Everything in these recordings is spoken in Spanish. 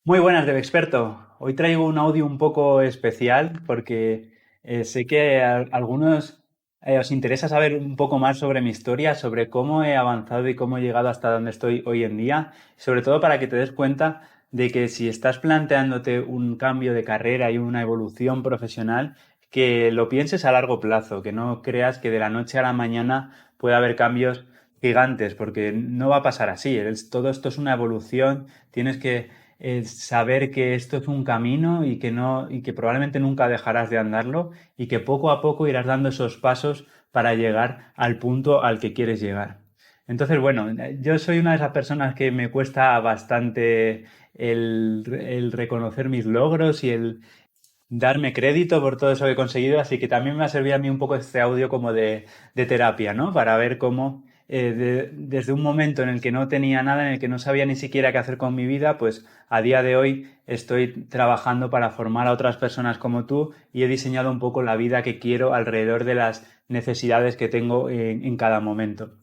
Muy buenas, Experto. Hoy traigo un audio un poco especial porque sé que a algunos os interesa saber un poco más sobre mi historia, sobre cómo he avanzado y cómo he llegado hasta donde estoy hoy en día, sobre todo para que te des cuenta de que si estás planteándote un cambio de carrera y una evolución profesional, que lo pienses a largo plazo, que no creas que de la noche a la mañana puede haber cambios gigantes, porque no va a pasar así. Todo esto es una evolución, tienes que saber que esto es un camino y que no, y que probablemente nunca dejarás de andarlo y que poco a poco irás dando esos pasos para llegar al punto al que quieres llegar. Entonces, bueno, yo soy una de esas personas que me cuesta bastante el reconocer mis logros y el darme crédito por todo eso que he conseguido, así que también me ha servido a mí un poco este audio como de terapia, ¿no? Para ver cómo desde un momento en el que no tenía nada, en el que no sabía ni siquiera qué hacer con mi vida, pues a día de hoy estoy trabajando para formar a otras personas como tú y he diseñado un poco la vida que quiero alrededor de las necesidades que tengo en cada momento.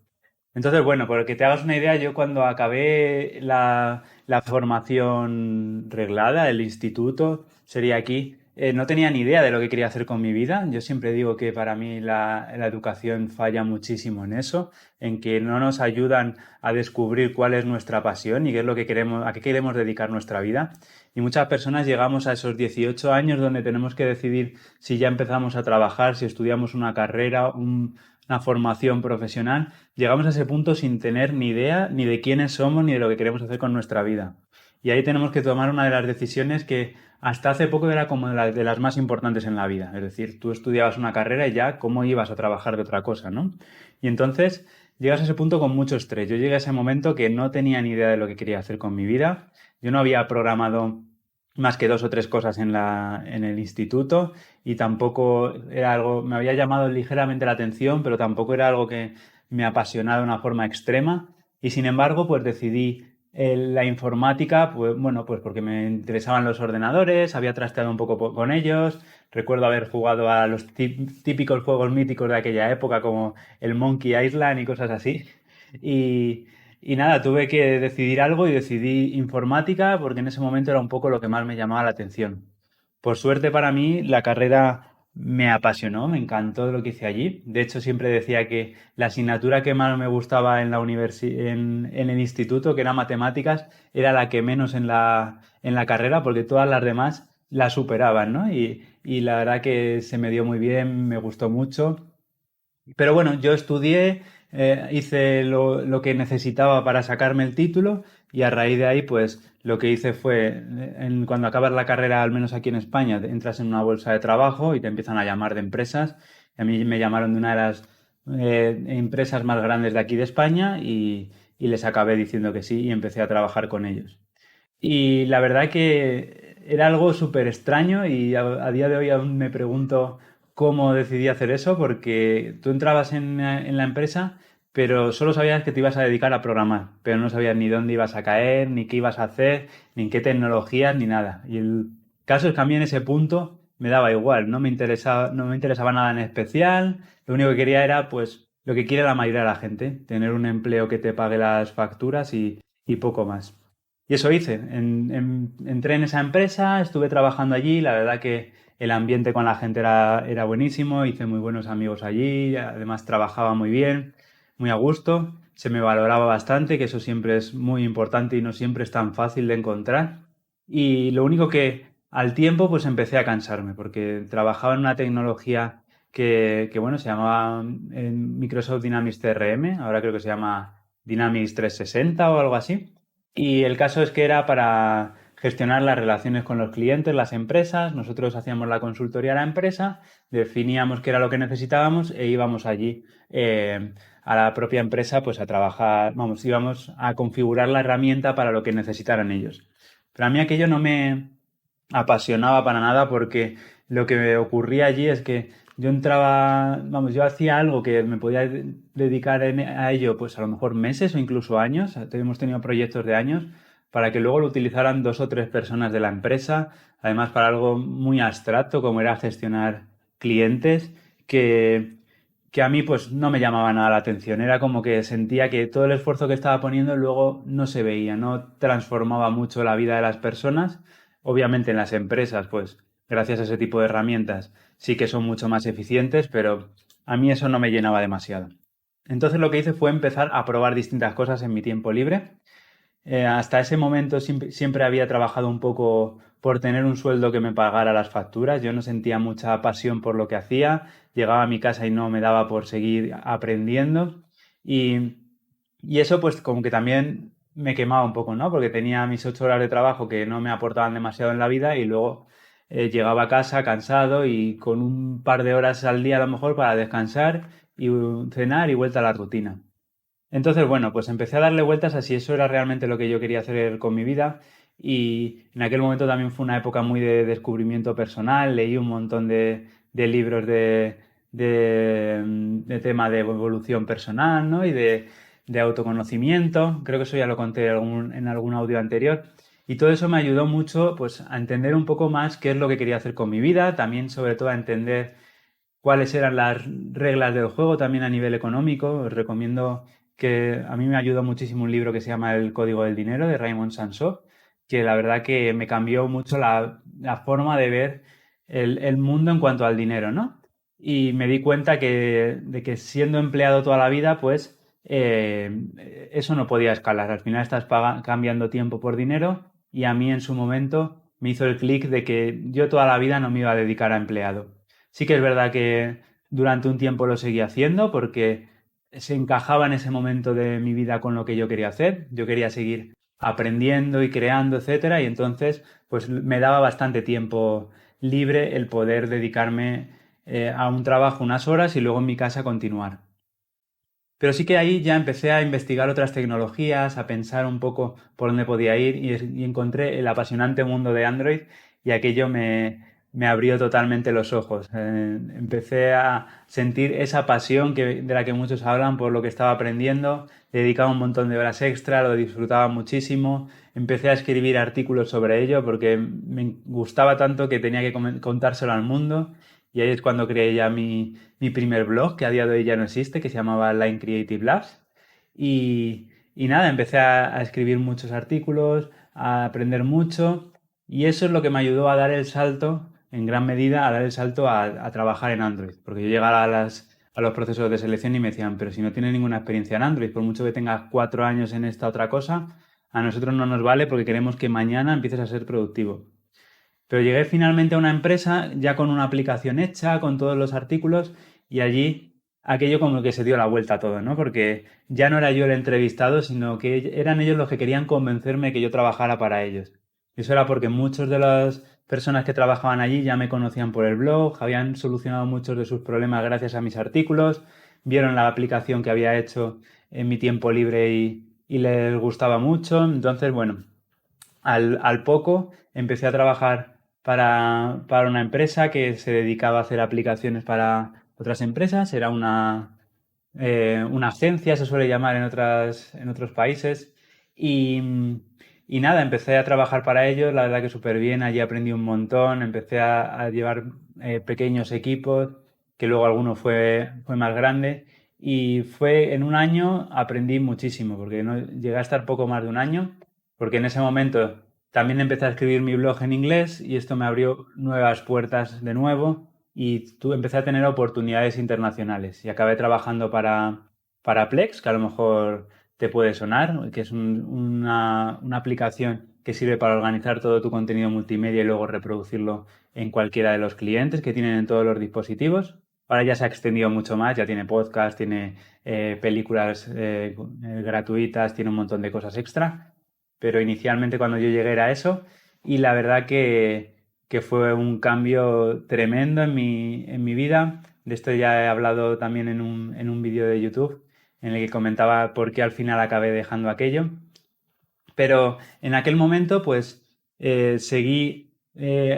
Entonces, bueno, por que te hagas una idea, yo cuando acabé la formación reglada, el instituto, sería aquí, no tenía ni idea de lo que quería hacer con mi vida. Yo siempre digo que para mí la educación falla muchísimo en eso, en que no nos ayudan a descubrir cuál es nuestra pasión y qué es lo que queremos, a qué queremos dedicar nuestra vida. Y muchas personas llegamos a esos 18 años donde tenemos que decidir si ya empezamos a trabajar, si estudiamos una carrera, una formación profesional. Llegamos a ese punto sin tener ni idea ni de quiénes somos ni de lo que queremos hacer con nuestra vida. Y ahí tenemos que tomar una de las decisiones que hasta hace poco era como de las más importantes en la vida. Es decir, tú estudiabas una carrera y ya cómo ibas a trabajar de otra cosa, ¿no? Y entonces llegas a ese punto con mucho estrés. Yo llegué a ese momento que no tenía ni idea de lo que quería hacer con mi vida. Yo no había programado más que dos o tres cosas en el instituto y tampoco era algo, me había llamado ligeramente la atención, pero tampoco era algo que me apasionaba de una forma extrema y sin embargo pues decidí la informática, pues bueno, pues porque me interesaban los ordenadores, había trasteado un poco con ellos, recuerdo haber jugado a los típicos juegos míticos de aquella época como el Monkey Island y cosas así y, y nada, tuve que decidir algo y decidí informática porque en ese momento era un poco lo que más me llamaba la atención. Por suerte para mí, la carrera me apasionó, me encantó lo que hice allí. De hecho, siempre decía que la asignatura que más me gustaba en en el instituto, que era matemáticas, era la que menos en en la carrera, porque todas las demás la superaban, ¿no? Y la verdad que se me dio muy bien, me gustó mucho. Pero bueno, yo estudié, hice lo que necesitaba para sacarme el título y a raíz de ahí, pues lo que hice fue, cuando acabas la carrera, al menos aquí en España, entras en una bolsa de trabajo y te empiezan a llamar de empresas. A mí me llamaron de una de las empresas más grandes de aquí de España y les acabé diciendo que sí y empecé a trabajar con ellos. Y la verdad que era algo súper extraño y a día de hoy aún me pregunto cómo decidí hacer eso, porque tú entrabas en la empresa, pero solo sabías que te ibas a dedicar a programar, pero no sabías ni dónde ibas a caer, ni qué ibas a hacer, ni en qué tecnologías, ni nada. Y el caso es que a mí en ese punto me daba igual, no me interesaba nada en especial, lo único que quería era pues lo que quiere la mayoría de la gente, tener un empleo que te pague las facturas y poco más. Y eso hice. Entré en esa empresa, estuve trabajando allí, la verdad que el ambiente con la gente era buenísimo, hice muy buenos amigos allí, además trabajaba muy bien, muy a gusto, se me valoraba bastante, que eso siempre es muy importante y no siempre es tan fácil de encontrar. Y lo único que al tiempo pues empecé a cansarme, porque trabajaba en una tecnología bueno, se llamaba Microsoft Dynamics CRM, ahora creo que se llama Dynamics 360 o algo así. Y el caso es que era para gestionar las relaciones con los clientes, las empresas. Nosotros hacíamos la consultoría a la empresa, definíamos qué era lo que necesitábamos e íbamos allí a la propia empresa pues a trabajar, vamos, íbamos a configurar la herramienta para lo que necesitaran ellos. Pero a mí aquello no me apasionaba para nada porque lo que me ocurría allí es que yo entraba, vamos, yo hacía algo que me podía dedicar a ello, pues a lo mejor meses o incluso años. Hemos tenido proyectos de años para que luego lo utilizaran dos o tres personas de la empresa, además para algo muy abstracto como era gestionar clientes, que que a mí pues no me llamaba nada la atención. Era como que sentía que todo el esfuerzo que estaba poniendo luego no se veía, no transformaba mucho la vida de las personas. Obviamente en las empresas, pues gracias a ese tipo de herramientas sí que son mucho más eficientes, pero a mí eso no me llenaba demasiado. Entonces lo que hice fue empezar a probar distintas cosas en mi tiempo libre. Hasta ese momento siempre había trabajado un poco por tener un sueldo que me pagara las facturas. Yo no sentía mucha pasión por lo que hacía. Llegaba a mi casa y no me daba por seguir aprendiendo. Y, y eso pues como que también me quemaba un poco, ¿no? Porque tenía mis 8 horas de trabajo que no me aportaban demasiado en la vida y luego llegaba a casa cansado y con un par de horas al día a lo mejor para descansar y cenar y vuelta a la rutina. Entonces, bueno, pues empecé a darle vueltas a si eso era realmente lo que yo quería hacer con mi vida y en aquel momento también fue una época muy de descubrimiento personal, leí un montón de libros de tema de evolución personal, ¿no? Y de autoconocimiento, creo que eso ya lo conté en algún audio anterior. Y todo eso me ayudó mucho pues, a entender un poco más qué es lo que quería hacer con mi vida, también sobre todo a entender cuáles eran las reglas del juego también a nivel económico. Os recomiendo que a mí me ayudó muchísimo un libro que se llama El Código del Dinero de Raymond Sansó, que la verdad que me cambió mucho la forma de ver el mundo en cuanto al dinero, ¿no? Y me di cuenta de que siendo empleado toda la vida, pues eso no podía escalar. Al final estás cambiando tiempo por dinero y a mí en su momento me hizo el clic de que yo toda la vida no me iba a dedicar a empleado. Sí que es verdad que durante un tiempo lo seguí haciendo porque se encajaba en ese momento de mi vida con lo que yo quería hacer. Yo quería seguir aprendiendo y creando, etcétera, y entonces pues me daba bastante tiempo libre el poder dedicarme a un trabajo unas horas y luego en mi casa continuar. Pero sí que ahí ya empecé a investigar otras tecnologías, a pensar un poco por dónde podía ir y encontré el apasionante mundo de Android y aquello me abrió totalmente los ojos. Empecé a sentir esa pasión de la que muchos hablan por lo que estaba aprendiendo, le dedicaba un montón de horas extra, lo disfrutaba muchísimo, empecé a escribir artículos sobre ello porque me gustaba tanto que tenía que contárselo al mundo y ahí es cuando creé ya mi primer blog, que a día de hoy ya no existe, que se llamaba Line Creative Labs. Y nada, empecé a escribir muchos artículos, a aprender mucho, y eso es lo que me ayudó a dar el salto, en gran medida, a dar el salto a trabajar en Android. Porque yo llegaba a los procesos de selección y me decían, pero si no tienes ninguna experiencia en Android, por mucho que tengas 4 años en esta otra cosa, a nosotros no nos vale porque queremos que mañana empieces a ser productivo. Pero llegué finalmente a una empresa ya con una aplicación hecha, con todos los artículos, y allí aquello como que se dio la vuelta a todo, ¿no? Porque ya no era yo el entrevistado, sino que eran ellos los que querían convencerme que yo trabajara para ellos. Eso era porque muchas de las personas que trabajaban allí ya me conocían por el blog, habían solucionado muchos de sus problemas gracias a mis artículos, vieron la aplicación que había hecho en mi tiempo libre y les gustaba mucho. Entonces, bueno, al poco empecé a trabajar para una empresa que se dedicaba a hacer aplicaciones para otras empresas. Era una agencia, se suele llamar en otros países. Y, y nada, empecé a trabajar para ellos, la verdad que súper bien, allí aprendí un montón, empecé a llevar pequeños equipos, que luego alguno fue más grande. Y fue en un año aprendí muchísimo, porque no, llegué a estar poco más de un año, porque en ese momento también empecé a escribir mi blog en inglés y esto me abrió nuevas puertas de nuevo y empecé a tener oportunidades internacionales y acabé trabajando para Plex, que a lo mejor te puede sonar, que es una aplicación que sirve para organizar todo tu contenido multimedia y luego reproducirlo en cualquiera de los clientes que tienen en todos los dispositivos. Ahora ya se ha extendido mucho más, ya tiene podcast, tiene películas gratuitas, tiene un montón de cosas extra, pero inicialmente cuando yo llegué era eso y la verdad que fue un cambio tremendo en mi vida. De esto ya he hablado también en un vídeo de YouTube en el que comentaba por qué al final acabé dejando aquello. Pero en aquel momento, pues, seguí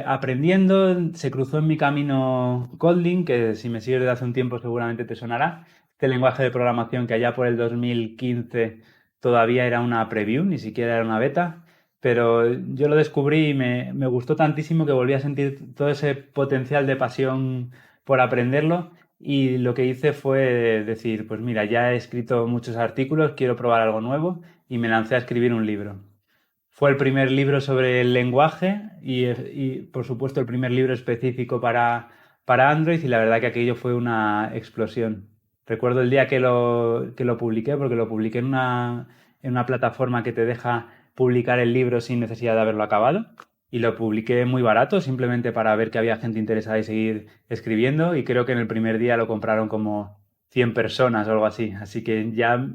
aprendiendo. Se cruzó en mi camino Kotlin, que si me sigues desde hace un tiempo seguramente te sonará. Este lenguaje de programación que allá por el 2015 todavía era una preview, ni siquiera era una beta. Pero yo lo descubrí y me gustó tantísimo que volví a sentir todo ese potencial de pasión por aprenderlo y lo que hice fue decir, pues mira, ya he escrito muchos artículos, quiero probar algo nuevo y me lancé a escribir un libro. Fue el primer libro sobre el lenguaje y, por supuesto, el primer libro específico para Android y la verdad que aquello fue una explosión. Recuerdo el día que lo publiqué, porque lo publiqué en una plataforma que te deja publicar el libro sin necesidad de haberlo acabado. Y lo publiqué muy barato, simplemente para ver que había gente interesada y seguir escribiendo. Y creo que en el primer día lo compraron como 100 personas o algo así. Así que ya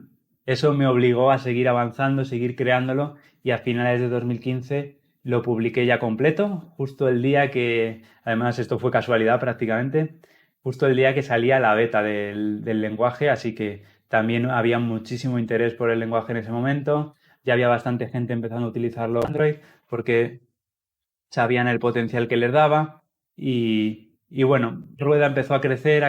eso me obligó a seguir avanzando, seguir creándolo y a finales de 2015 lo publiqué ya completo, justo el día que, además esto fue casualidad prácticamente, justo el día que salía la beta del lenguaje, así que también había muchísimo interés por el lenguaje en ese momento, ya había bastante gente empezando a utilizarlo en Android porque sabían el potencial que les daba y bueno, Rueda empezó a crecer,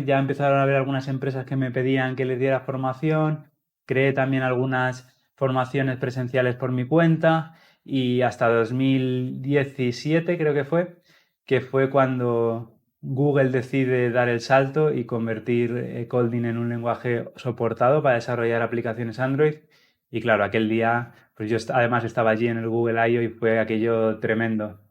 ya empezaron a haber algunas empresas que me pedían que les diera formación, creé también algunas formaciones presenciales por mi cuenta y hasta 2017 creo que fue cuando Google decide dar el salto y convertir Kotlin en un lenguaje soportado para desarrollar aplicaciones Android. Y claro, aquel día, pues yo además estaba allí en el Google I.O. y fue aquello tremendo.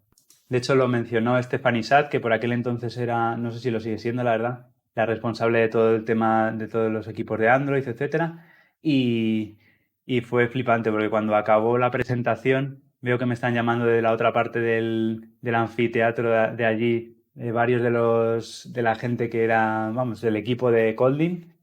De hecho, lo mencionó Stephanie Saad, que por aquel entonces era, no sé si lo sigue siendo, la verdad, la responsable de todo el tema de todos los equipos de Android, etcétera. Y, y fue flipante porque cuando acabó la presentación, veo que me están llamando de la otra parte del anfiteatro de allí, varios de la gente que era, vamos, del equipo de Kotlin.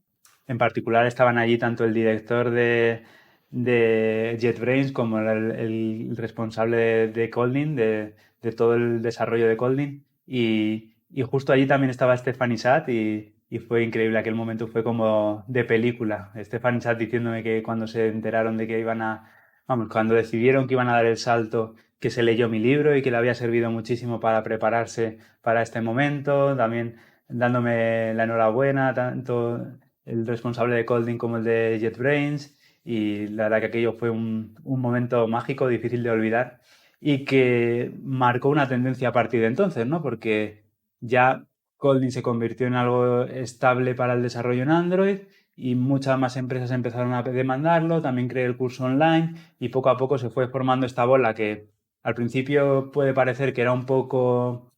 En particular estaban allí tanto el director de JetBrains como el responsable de Kotlin, de todo el desarrollo de Kotlin. Y justo allí también estaba Stephanie Saad y fue increíble. Aquel momento fue como de película. Stephanie Saad diciéndome que cuando se enteraron de que vamos, cuando decidieron que iban a dar el salto, que se leyó mi libro y que le había servido muchísimo para prepararse para este momento. También dándome la enhorabuena, tanto el responsable de Kotlin como el de JetBrains y la verdad que aquello fue un momento mágico, difícil de olvidar y que marcó una tendencia a partir de entonces, ¿no? Porque ya Kotlin se convirtió en algo estable para el desarrollo en Android y muchas más empresas empezaron a demandarlo, también creé el curso online y poco a poco se fue formando esta bola que al principio puede parecer que era un poco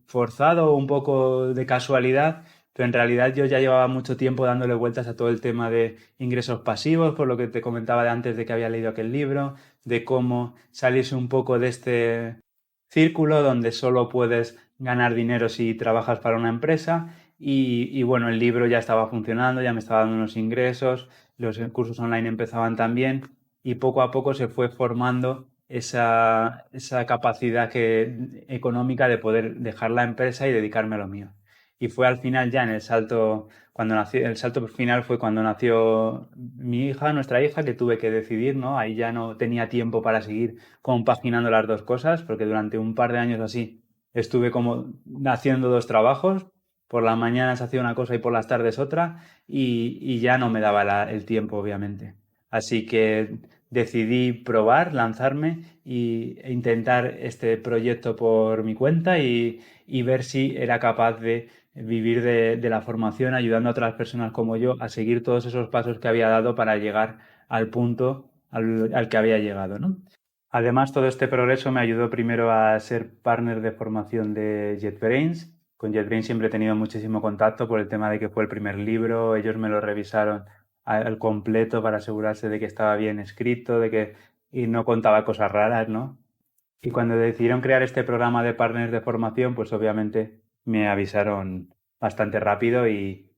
forzado, un poco de casualidad, pero en realidad yo ya llevaba mucho tiempo dándole vueltas a todo el tema de ingresos pasivos, por lo que te comentaba de antes de que había leído aquel libro, de cómo salirse un poco de este círculo donde solo puedes ganar dinero si trabajas para una empresa. Y bueno, el libro ya estaba funcionando, ya me estaba dando unos ingresos, los cursos online empezaban también y poco a poco se fue formando esa capacidad económica de poder dejar la empresa y dedicarme a lo mío. Y fue al final ya en el salto, cuando nació, el salto final fue cuando nació mi hija, nuestra hija, que tuve que decidir, ¿no? Ahí ya no tenía tiempo para seguir compaginando las dos cosas, porque durante un par de años así estuve como haciendo dos trabajos. Por las mañanas hacía una cosa y por las tardes otra, y ya no me daba el tiempo, obviamente. Así que decidí probar, lanzarme e intentar este proyecto por mi cuenta y ver si era capaz de vivir de la formación, ayudando a otras personas como yo a seguir todos esos pasos que había dado para llegar al punto al que había llegado, ¿no? Además, todo este progreso me ayudó primero a ser partner de formación de JetBrains. Con JetBrains siempre he tenido muchísimo contacto por el tema de que fue el primer libro, ellos me lo revisaron al completo para asegurarse de que estaba bien escrito, y no contaba cosas raras, ¿no? Y cuando decidieron crear este programa de partners de formación, pues obviamente me avisaron bastante rápido y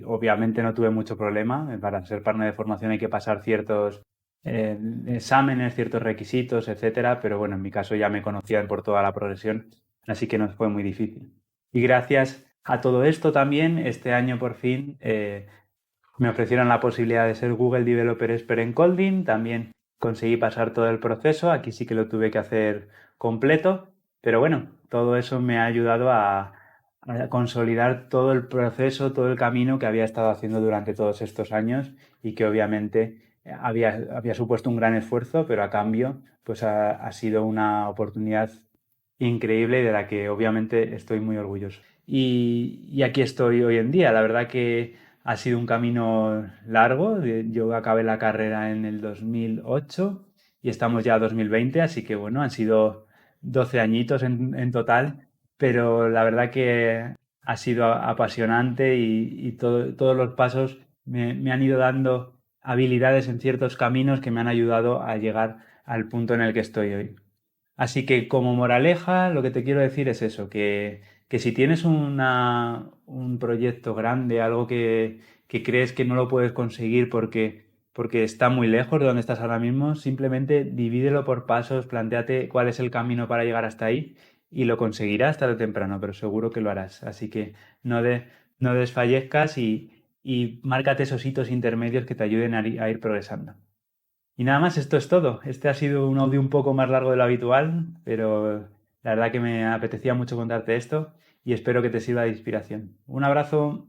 obviamente no tuve mucho problema. Para ser partner de formación hay que pasar ciertos exámenes, ciertos requisitos, etcétera, pero bueno, en mi caso ya me conocían por toda la progresión, así que no fue muy difícil. Y gracias a todo esto también, este año por fin me ofrecieron la posibilidad de ser Google Developer Expert en Kotlin, también conseguí pasar todo el proceso, aquí sí que lo tuve que hacer completo, pero bueno, todo eso me ha ayudado a consolidar todo el proceso, todo el camino que había estado haciendo durante todos estos años y que obviamente había supuesto un gran esfuerzo, pero a cambio pues ha sido una oportunidad increíble y de la que obviamente estoy muy orgulloso. y aquí estoy hoy en día. La verdad que ha sido un camino largo. Yo acabé la carrera en el 2008 y estamos ya a 2020, así que bueno, han sido 12 añitos en total, pero la verdad que ha sido apasionante y todos los pasos me han ido dando habilidades en ciertos caminos que me han ayudado a llegar al punto en el que estoy hoy. Así que como moraleja, lo que te quiero decir es eso, que si tienes un proyecto grande, algo que crees que no lo puedes conseguir porque está muy lejos de donde estás ahora mismo, simplemente divídelo por pasos, plantéate cuál es el camino para llegar hasta ahí y lo conseguirás tarde o temprano, pero seguro que lo harás. Así que no, no desfallezcas y márcate esos hitos intermedios que te ayuden a ir progresando. Y nada más, esto es todo. Este ha sido un audio un poco más largo de lo habitual, pero la verdad que me apetecía mucho contarte esto y espero que te sirva de inspiración. Un abrazo.